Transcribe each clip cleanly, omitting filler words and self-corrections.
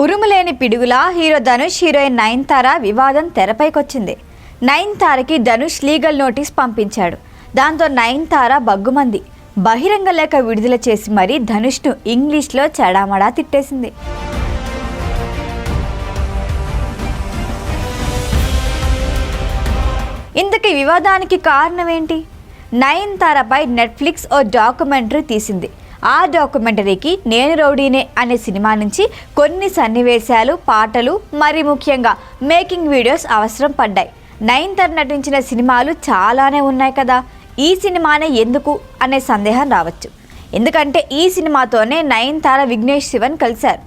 ఉరుములేని పిడుగులా hero Dhanush heroine Nayanthara వివాదం తెరపైకొచ్చింది. నయనతారకి Dhanush legal notice పంపించాడు. దాంతో నయనతార బగ్గుమంది. బహిరంగ లేఖ విడుదల చేసి మరీ ధనుష్ను ఇంగ్లీష్లో చెడామడా తిట్టేసింది. ఇంతకీ వివాదానికి కారణం ఏంటి? నయనతారపై నెట్ఫ్లిక్స్ ఓ డాక్యుమెంటరీ తీసింది. ఆ డాక్యుమెంటరీకి నేను రౌడీనే అనే సినిమా నుంచి కొన్ని సన్నివేశాలు, పాటలు, మరి ముఖ్యంగా మేకింగ్ వీడియోస్ అవసరం పడ్డాయి. నయనతార నటించిన సినిమాలు చాలానే ఉన్నాయి కదా, ఈ సినిమానే ఎందుకు అనే సందేహం రావచ్చు. ఎందుకంటే ఈ సినిమాతోనే నయనతార విఘ్నేష్ శివన్ కలిశారు.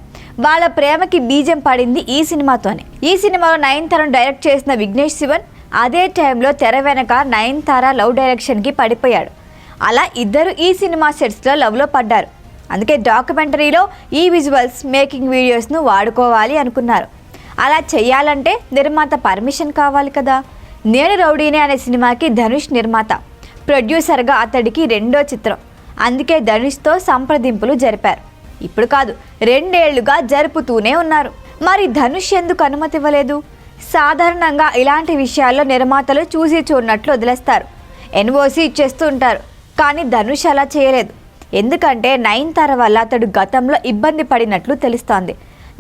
వాళ్ళ ప్రేమకి బీజం పడింది ఈ సినిమాతోనే. ఈ సినిమాలో నయనతారను డైరెక్ట్ చేసిన విఘ్నేష్ శివన్ అదే టైంలో తెర వెనక నయనతార లవ్ డైరెక్షన్కి పడిపోయాడు. అలా ఇద్దరు ఈ సినిమా సెట్స్లో లవ్లో పడ్డారు. అందుకే డాక్యుమెంటరీలో ఈ విజువల్స్, మేకింగ్ వీడియోస్ను వాడుకోవాలి అనుకున్నారు. అలా చేయాలంటే నిర్మాత పర్మిషన్ కావాలి కదా. నేను రౌడీనే అనే సినిమాకి ధనుష్ నిర్మాత, ప్రొడ్యూసర్గా అతడికి రెండో చిత్రం. అందుకే ధనుష్తో సంప్రదింపులు జరిపారు. ఇప్పుడు కాదు, 2 ఏళ్లుగా జరుపుతూనే ఉన్నారు. మరి ధనుష్ ఎందుకు అనుమతి ఇవ్వలేదు? సాధారణంగా ఇలాంటి విషయాల్లో నిర్మాతలు చూసి చూడనట్లు వదిలేస్తారు, ఎన్ఓసి ఇచ్చేస్తూ ఉంటారు. కానీ ధనుష్ అలా చేయలేదు. ఎందుకంటే నయనతార వల్ల అతడు గతంలో ఇబ్బంది పడినట్లు తెలుస్తోంది.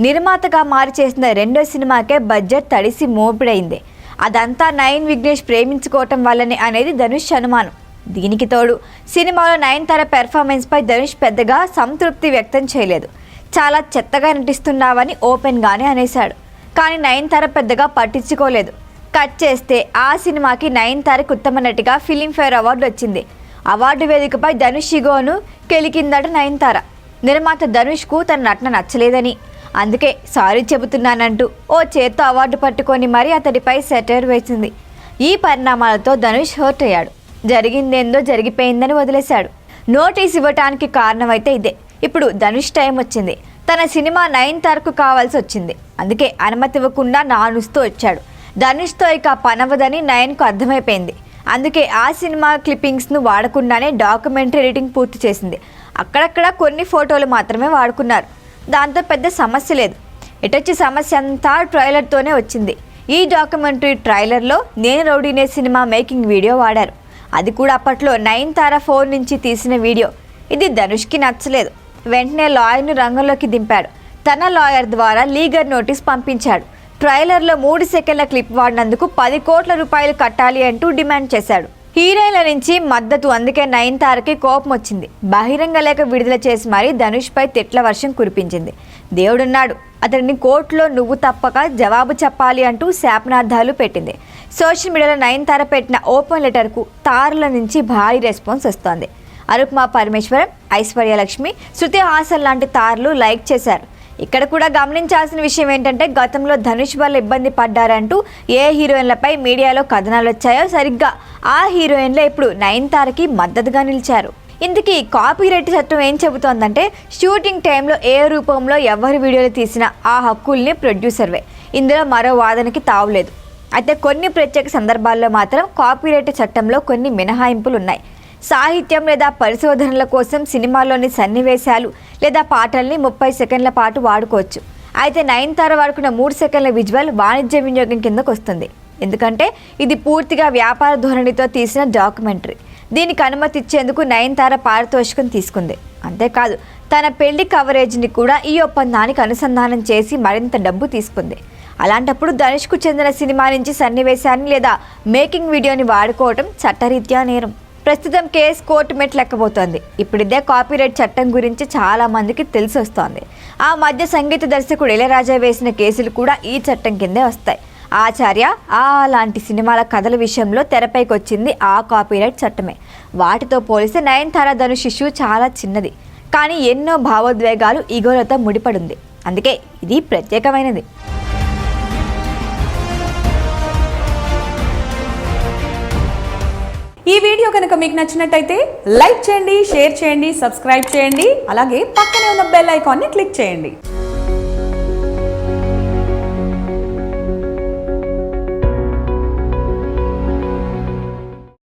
నిర్మాతగా మారి చేసిన రెండో సినిమాకే బడ్జెట్ తడిసి మోపిడైంది. అదంతా నయన్ విఘ్నేష్ ప్రేమించుకోవటం వల్లనే అనేది ధనుష్ అనుమానం. దీనికి తోడు సినిమాలో నయనతార పెర్ఫార్మెన్స్పై ధనుష్ పెద్దగా సంతృప్తి వ్యక్తం చేయలేదు. చాలా చెత్తగా నటిస్తున్నావని ఓపెన్గానే అనేశాడు. కానీ నయనతార పెద్దగా పట్టించుకోలేదు. కట్ చేస్తే ఆ సినిమాకి నయనతారకి ఉత్తమ నటిగా ఫిలింఫేర్ అవార్డు వచ్చింది. అవార్డు వేదికపై ధనుష్ ఇగోను కెలికిందట నయనతార. నిర్మాత ధనుష్కు తన నటన నచ్చలేదని, అందుకే సారీ చెబుతున్నానంటూ ఓ చేత్తో అవార్డు పట్టుకొని మరీ అతడిపై సెటైర్ వేసింది. ఈ పరిణామాలతో ధనుష్ హర్ట్ అయ్యాడు. జరిగిందేందో జరిగిపోయిందని వదిలేశాడు. నోటీస్ ఇవ్వటానికి కారణమైతే ఇదే. ఇప్పుడు ధనుష్ టైం వచ్చింది. తన సినిమా నయనతారకు కావాల్సి వచ్చింది. అందుకే అనుమతి ఇవ్వకుండా నానుస్తూ వచ్చాడు. ధనుష్తో ఇక పనవదని నయన్కు అర్థమైపోయింది. అందుకే ఆ సినిమా క్లిప్పింగ్స్ను వాడకుండానే డాక్యుమెంటరీ ఎడిటింగ్ పూర్తి చేసింది. అక్కడక్కడ కొన్ని ఫోటోలు మాత్రమే వాడుకున్నారు. దాంతో పెద్ద సమస్య లేదు. ఎటొచ్చి సమస్య అంతా ట్రైలర్తోనే వచ్చింది. ఈ డాక్యుమెంటరీ ట్రైలర్లో నేను రౌడీనే సినిమా మేకింగ్ వీడియో వాడారు. అది కూడా అప్పట్లో నయనతార ఫోన్ నుంచి తీసిన వీడియో. ఇది ధనుష్కి నచ్చలేదు. వెంటనే లాయర్ను రంగంలోకి దింపాడు. తన లాయర్ ద్వారా లీగల్ నోటీస్ పంపించాడు. ట్రైలర్లో 3 సెకండ్ల క్లిప్ వాడినందుకు 10 కోట్ల రూపాయలు కట్టాలి అంటూ డిమాండ్ చేశాడు. హీరోయిన్ల నుంచి మద్దతు. అందుకే నయనతారకి కోపం వచ్చింది. బహిరంగ లేఖ విడుదల చేసి మరీ ధనుష్పై తిట్ల వర్షం కురిపించింది. దేవుడున్నాడు, అతడిని కోర్టులో నువ్వు తప్పక జవాబు చెప్పాలి అంటూ శాపనార్థాలు పెట్టింది. సోషల్ మీడియాలో నయనతార పెట్టిన ఓపెన్ లెటర్కు తారల నుంచి భారీ రెస్పాన్స్ వస్తోంది. అనుపమ పరమేశ్వరన్, ఐశ్వర్యలక్ష్మి, శృతి హాసన్ లాంటి తారలు లైక్ చేశారు. ఇక్కడ కూడా గమనించాల్సిన విషయం ఏంటంటే, గతంలో ధనుష్ వల్ల ఇబ్బంది పడ్డారంటూ ఏ హీరోయిన్లపై మీడియాలో కథనాలు వచ్చాయో సరిగ్గా ఆ హీరోయిన్లే ఇప్పుడు నయనతారకి మద్దతుగా నిలిచారు. ఇందుకీ కాపీరైట్ చట్టం ఏం చెబుతోందంటే, షూటింగ్ టైంలో ఏ రూపంలో ఎవరి వీడియోలు తీసినా ఆ హక్కుల్ని ప్రొడ్యూసర్వే. ఇందులో మరో వాదనకి తావులేదు. అయితే కొన్ని ప్రత్యేక సందర్భాల్లో మాత్రం కాపీరైట్ చట్టంలో కొన్ని మినహాయింపులు ఉన్నాయి. సాహిత్యం లేదా పరిశోధనల కోసం సినిమాలోని సన్నివేశాలు లేదా పాటల్ని 30 సెకండ్ల పాటు వాడుకోవచ్చు. అయితే నయనతార వాడుకున్న 3 సెకండ్ల విజువల్ వాణిజ్య వినియోగం కిందకు వస్తుంది. ఎందుకంటే ఇది పూర్తిగా వ్యాపార ధోరణితో తీసిన డాక్యుమెంటరీ. దీనికి అనుమతి ఇచ్చేందుకు నయనతార పారితోషికం తీసుకుంది. అంతేకాదు, తన పెళ్లి కవరేజ్ని కూడా ఈ ఒప్పందానికి అనుసంధానం చేసి మరింత డబ్బు తీసుకుంది. అలాంటప్పుడు ధనుష్కు చెందిన సినిమా నుంచి సన్నివేశాన్ని లేదా మేకింగ్ వీడియోని వాడుకోవటం చట్టరీత్యా నేరం. ప్రస్తుతం కేసు కోర్టు మెట్లెక్కబోతోంది. ఇప్పుడు ఇదే కాపీరైట్ చట్టం గురించి చాలా మందికి తెలిసి వస్తోంది. ఆ మధ్య సంగీత దర్శకుడు ఇళయరాజా వేసిన కేసులు కూడా ఈ చట్టం కిందే వస్తాయి. ఆచార్య లాంటి సినిమాల కథల విషయంలో తెరపైకి వచ్చింది ఆ కాపీరైట్ చట్టమే. వాటితో పోలిస్తే నయనతార ధనుష్ ఇష్యూ చాలా చిన్నది, కానీ ఎన్నో భావోద్వేగాలు ఈగోలతో ముడిపడింది. అందుకే ఇది ప్రత్యేకమైనది. ఈ వీడియో కనుక మీకు నచ్చినట్టయితే లైక్ చేయండి, షేర్ చేయండి, సబ్స్క్రైబ్ చేయండి. అలాగే పక్కనే ఉన్న బెల్ ఐకాన్ని క్లిక్ చేయండి.